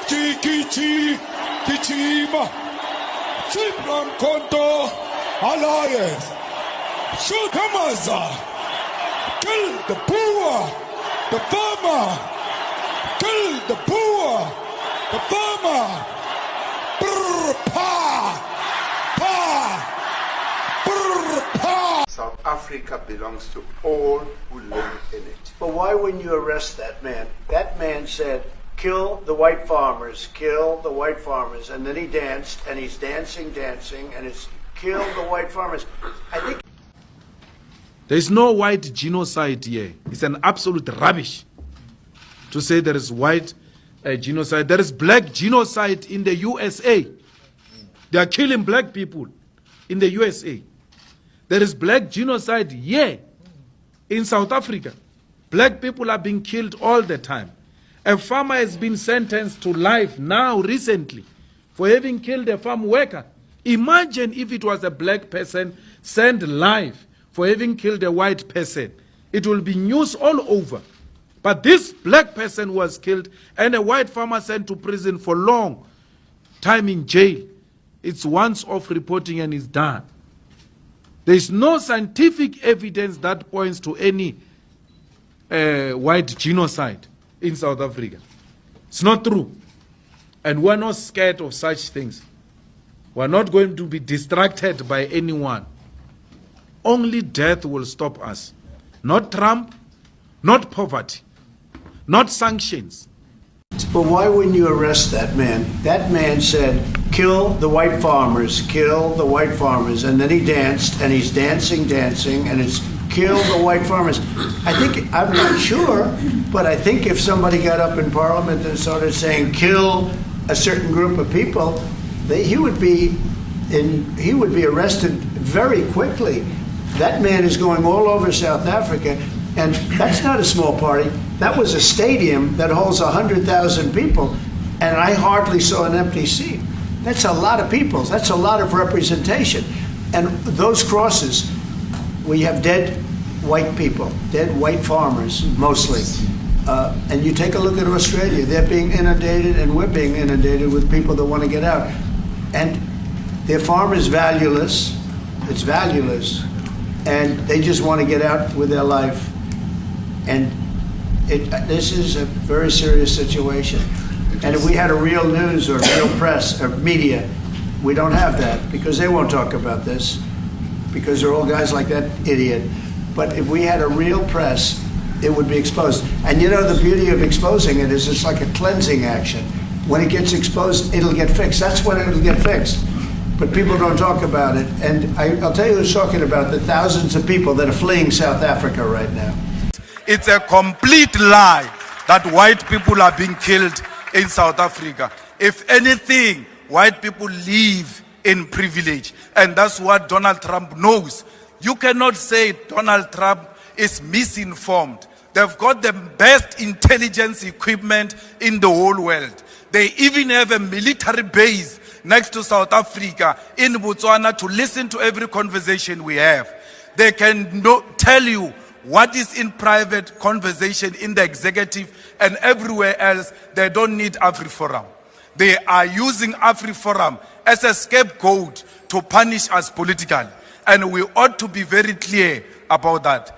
Kiti, Kitima, Simran Konto, Alliance, Shutamaza, kill the poor, the farmer, kill the poor, the farmer, brr, pa, brr, pa. South Africa belongs to all who live in it. But why wouldn't you arrest that man? That man said, kill the white farmers, kill the white farmers. And then he danced, and he's dancing, and it's kill the white farmers. I think there is no white genocide here. It's an absolute rubbish to say there is white genocide. There is black genocide in the USA. They are killing black people in the USA. There is black genocide here in South Africa. Black people are being killed all the time. A farmer has been sentenced to life now recently for having killed a farm worker. Imagine if it was a black person sent life for having killed a white person. It will be news all over. But this black person was killed and a white farmer sent to prison for long time in jail. It's once off reporting and it's done. There is no scientific evidence that points to any white genocide in South Africa. It's not true. And we're not scared of such things. We're not going to be distracted by anyone. Only death will stop us. Not Trump, not poverty, not sanctions. But why wouldn't you arrest that man? That man said, kill the white farmers, kill the white farmers. And then he danced, and he's dancing, and it's kill the white farmers. I'm not sure, but I think if somebody got up in Parliament and started saying, kill a certain group of people, he would be arrested very quickly. That man is going all over South Africa, and that's not a small party. That was a stadium that holds 100,000 people, and I hardly saw an empty seat. That's a lot of people. That's a lot of representation. And those crosses, we have dead white people, dead white farmers, mostly. And you take a look at Australia, they're being inundated, and we're being inundated with people that want to get out. And their farm is valueless. It's valueless. And they just want to get out with their life. And this is a very serious situation. And if we had a real news or real press or media, we don't have that because they won't talk about this because they're all guys like that idiot. But if we had a real press, it would be exposed. And you know, the beauty of exposing it is it's like a cleansing action. When it gets exposed, it'll get fixed. That's when it'll get fixed. But people don't talk about it. And I'll tell you who's talking about the thousands of people that are fleeing South Africa right now. It's a complete lie that white people are being killed in South Africa. If anything, white people live in privilege. And that's what Donald Trump knows. You cannot say Donald Trump is misinformed. They've got the best intelligence equipment in the whole world. They even have a military base next to South Africa in Botswana to listen to every conversation we have. They can tell you what is in private conversation in the executive and everywhere else. They don't need AfriForum. They are using AfriForum as a scapegoat to punish us politically. And we ought to be very clear about that.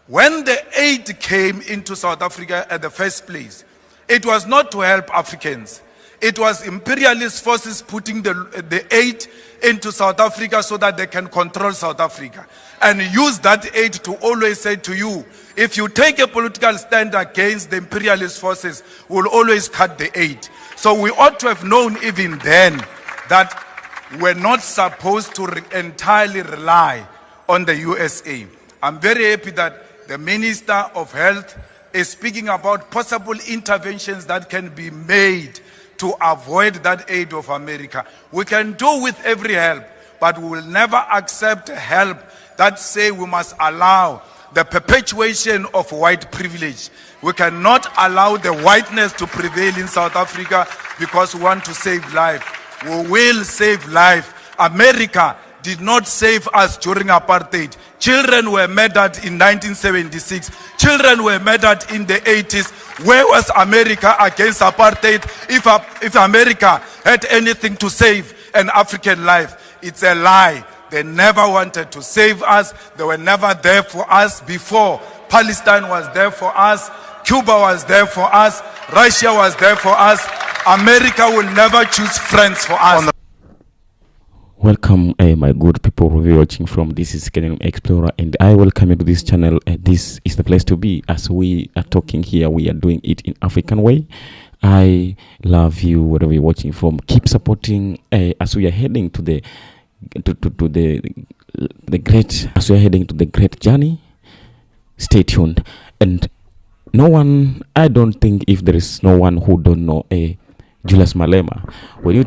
When the aid came into South Africa at the first place, it was not to help Africans. It was imperialist forces putting the aid into South Africa so that they can control South Africa. And use that aid to always say to you, if you take a political stand against the imperialist forces, we'll always cut the aid. So we ought to have known even then that we're not supposed to entirely rely on the USA. I'm very happy that the Minister of Health is speaking about possible interventions that can be made to avoid that aid of America. We can do with every help, but we will never accept help that say we must allow the perpetuation of white privilege. We cannot allow the whiteness to prevail in South Africa because we want to save life. We will save life. America did not save us during apartheid. Children were murdered in 1976. Children were murdered in the 80s. Where was America against apartheid? If America had anything to save an African life, it's a lie. They never wanted to save us. They were never there for us before. Palestine was there for us. Cuba was there for us. Russia was there for us. America will never choose friends for us. Welcome, my good people who are watching from This is Kenyan Explorer, and I welcome you to this channel. This is the place to be. As we are talking here, we are doing it in African way. I love you wherever you're watching from. Keep supporting as we are heading to the great, as we are heading to the great journey. Stay tuned. And no one, I don't think if there is no one who don't know Julius Malema. When you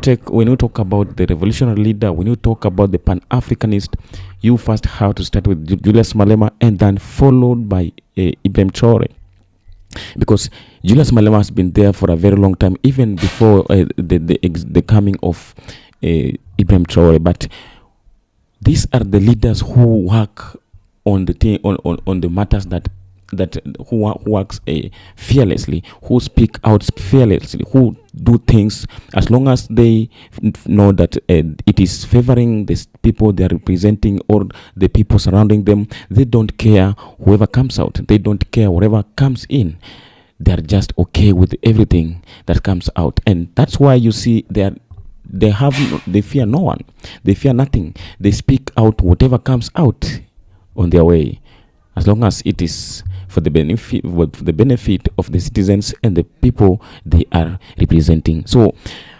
talk about the revolutionary leader, when you talk about the pan-Africanist, you first have to start with Julius Malema and then followed by Ibrahim Traore, because Julius Malema has been there for a very long time, even before the coming of Ibrahim Traore. But these are the leaders who work on the thing, on the matters that who works fearlessly, who speak out fearlessly, who do things as long as they know that it is favoring the people they are representing or the people surrounding them. They don't care whoever comes out. They don't care whatever comes in. They are just okay with everything that comes out, and that's why you see they fear no one. They fear nothing. They speak out whatever comes out on their way, as long as it is for the benefit of the citizens and the people they are representing. So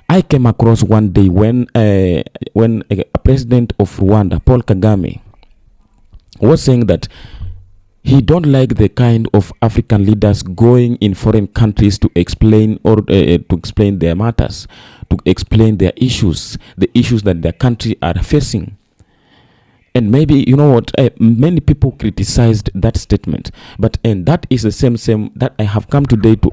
I came across one day when a president of Rwanda, Paul Kagame, was saying that he don't like the kind of African leaders going in foreign countries to explain or to explain their matters, to explain their issues, the issues that their country are facing. And maybe, you know what, many people criticized that statement, but and that is the same that I have come today to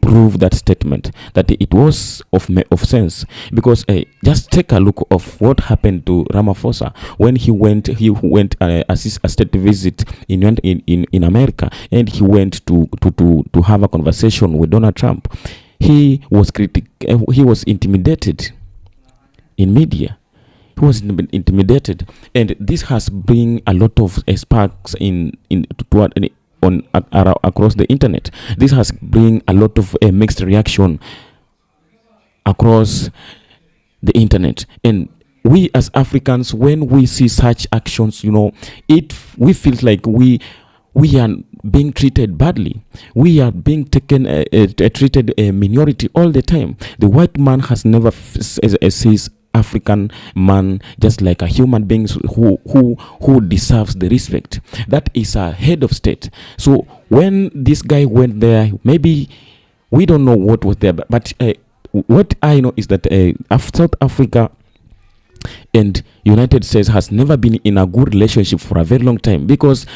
prove that statement, that it was of sense. Because just take a look of what happened to Ramaphosa when he went as a state visit in America, and he went to have a conversation with Donald Trump. He was intimidated in media. He was intimidated, and this has bring a lot of sparks across the internet. This has bring a lot of mixed reaction across the internet. And we as Africans, when we see such actions, you know, we feel like we are being treated badly. We are being treated a minority all the time. The white man has never sees African man just like a human being who deserves the respect. That is a head of state. So when this guy went there, maybe we don't know what was there, but what I know is that South Africa and United States has never been in a good relationship for a very long time, because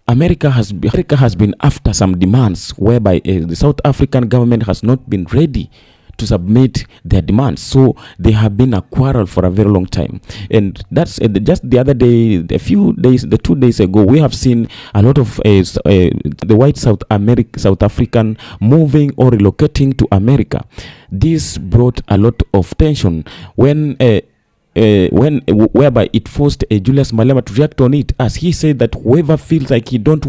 America has been after some demands whereby the South African government has not been ready to submit their demands. So they have been a quarrel for a very long time. And that's just the other day, 2 days ago, we have seen a lot of the white South African moving or relocating to America. This brought a lot of tension whereby it forced Julius Malema to react on it, as he said that whoever feels like he no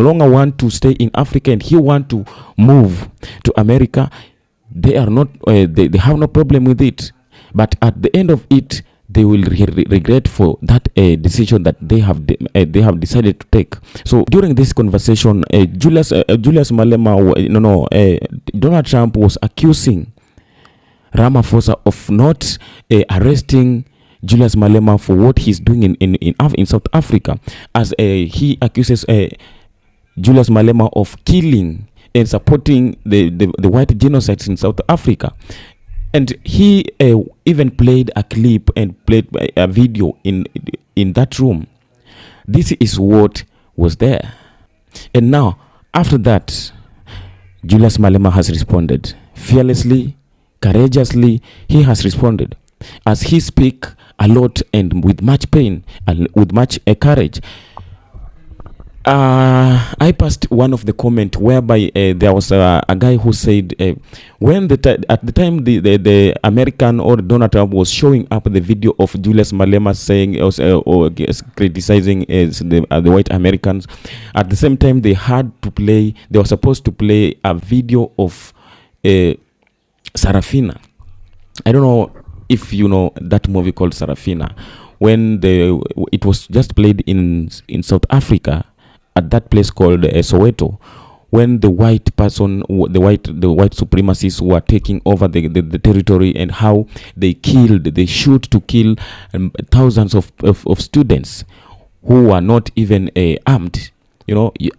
longer want to stay in Africa and he want to move to America, they are not they have no problem with it, but at the end of it they will regret for that decision that they have decided to take. So during this conversation, Julius Malema, Donald Trump was accusing Ramaphosa of not arresting Julius Malema for what he's doing in South Africa, as he accuses Julius Malema of killing and supporting the white genocides in South Africa. And he even played a clip and played a video in that room. This is what was there. And now, after that, Julius Malema has responded fearlessly, courageously. He has responded. as he speak a lot and with much pain and with much courage. I passed one of the comment whereby there was a guy who said when at the time the American or Donald Trump was showing up the video of Julius Malema saying or criticizing the white Americans, at the same time they were supposed to play a video of Sarafina. I don't know if you know that movie called Sarafina, when it was just played in South Africa at that place called Soweto, when the white supremacists were taking over the territory, and how they shoot to kill thousands of students who were not even armed.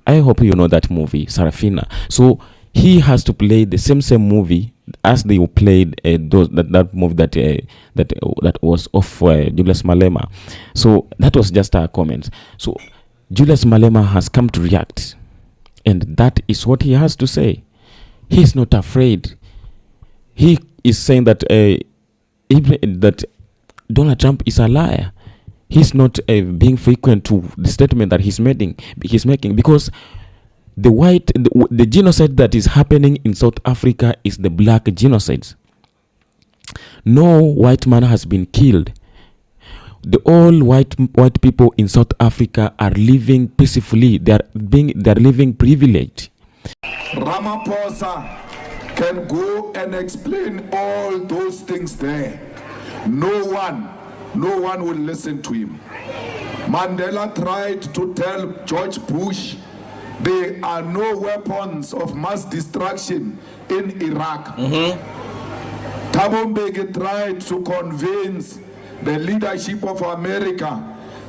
I hope you know that movie, Sarafina. So he has to play the same movie as they played that movie that was of Julius Malema. So that was just a comment. So Julius Malema has come to react, and that is what he has to say. He's not afraid. He is saying that that Donald Trump is a liar. He's not being frequent to the statement that he's making because the genocide that is happening in South Africa is the black genocide. No white man has been killed. All white people in South Africa are living peacefully. They are living privileged. Ramaphosa can go and explain all those things there. No one will listen to him. Mandela tried to tell George Bush there are no weapons of mass destruction in Iraq. Thabo Mbeki tried to convince the leadership of America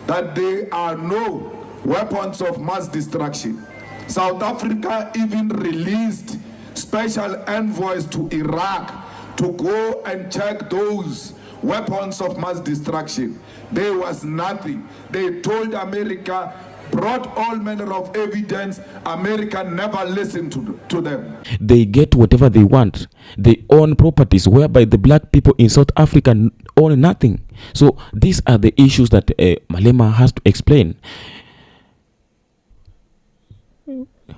that there are no weapons of mass destruction. South Africa even released special envoys to Iraq to go and check those weapons of mass destruction. There was nothing. They told America, brought all manner of evidence. America never listened to them. They get whatever they want. They own properties whereby the black people in South Africa own nothing. So these are the issues that Malema has to explain.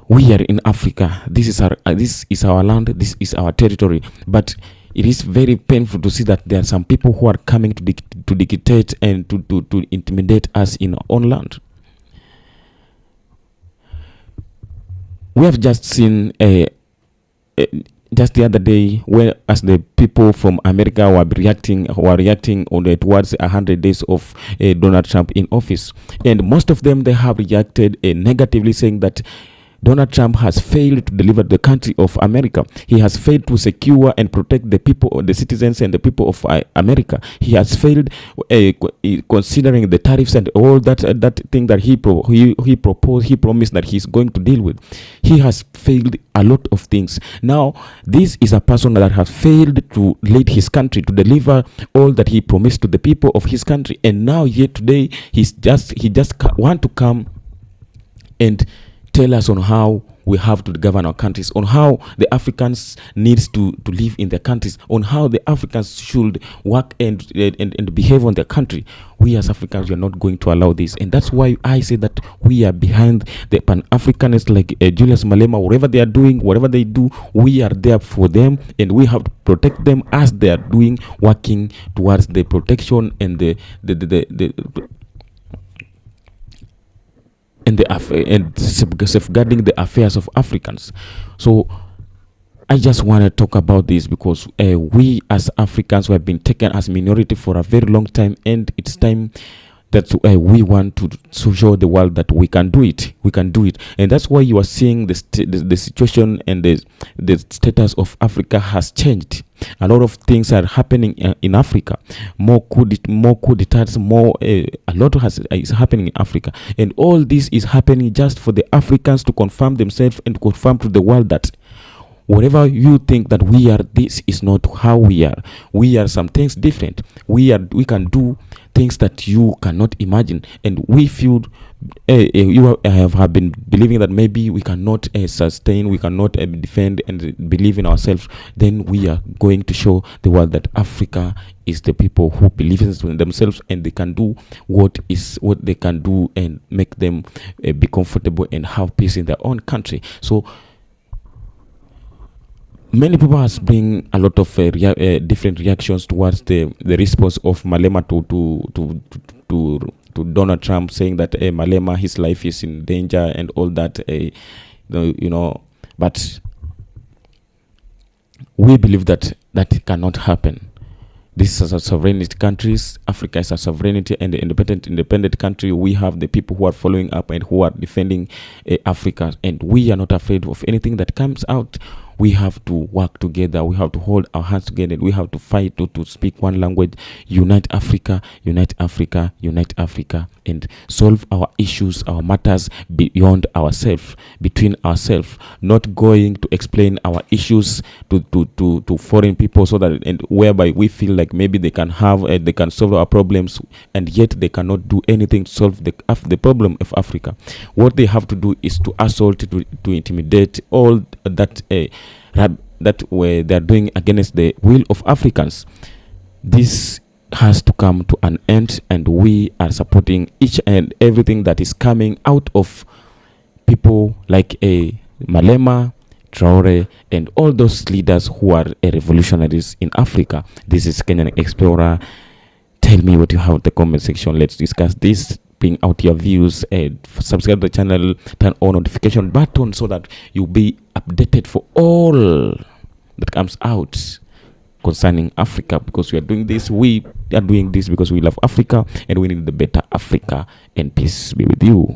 We are in Africa. This is our land. This is our territory. But it is very painful to see that there are some people who are coming to dictate and to intimidate us in our own land. We have just seen just the other day, where as the people from America were reacting towards 100 days of Donald Trump in office, and most of them, they have reacted negatively, saying that Donald Trump has failed to deliver the country of America. He has failed to secure and protect the people, the citizens and the people of America. He has failed considering the tariffs and all that thing that he promised that he's going to deal with. He has failed a lot of things. Now, this is a person that has failed to lead his country, to deliver all that he promised to the people of his country. And now, yet today, he just want to come and tell us on how we have to govern our countries, on how the Africans needs to live in their countries, on how the Africans should work and behave on their country. We as Africans, we are not going to allow this. And that's why I say that we are behind the pan-Africanists like Julius Malema. Whatever they are doing, whatever they do, we are there for them, and we have to protect them as they are doing, working towards the protection and the safeguarding the affairs of Africans. So I just want to talk about this because we as Africans, we have been taken as minority for a very long time, and it's time that we want to show the world that we can do it. We can do it, and that's why you are seeing the situation and the status of Africa has changed. A lot of things are happening in Africa. More coup d'etats, a lot is happening in Africa, and all this is happening just for the Africans to confirm themselves and confirm to the world that whatever you think that we are, this is not how we are. We are some things different. We can do things that you cannot imagine, and we feel have been believing that maybe we cannot sustain, we cannot defend and believe in ourselves. Then we are going to show the world that Africa is the people who believe in themselves, and they can do what they can do and make them be comfortable and have peace in their own country. So many people has bring a lot of different reactions towards the response of Malema to Donald Trump, saying that Malema, his life is in danger and all that. But we believe that cannot happen. This is a sovereignty countries. Africa is a sovereignty and independent country. We have the people who are following up and who are defending Africa, and we are not afraid of anything that comes out. We have to work together. We have to hold our hands together. We have to fight to speak one language. Unite Africa, unite Africa, unite Africa, and solve our issues, our matters beyond ourselves, between ourselves. Not going to explain our issues to foreign people, so that and whereby we feel like maybe they can solve our problems, and yet they cannot do anything to solve the problem of Africa. What they have to do is to assault, to intimidate, all that they are doing against the will of Africans. This has to come to an end, and we are supporting each and everything that is coming out of people like Malema, Traore, and all those leaders who are revolutionaries in Africa. This is Kenyan Explorer. Tell me what you have in the comment section. Let's discuss this. Bring out your views, and subscribe to the channel, turn on notification button so that you'll be updated for all that comes out concerning Africa, because we are doing this because we love Africa, and we need the better Africa. And peace be with you.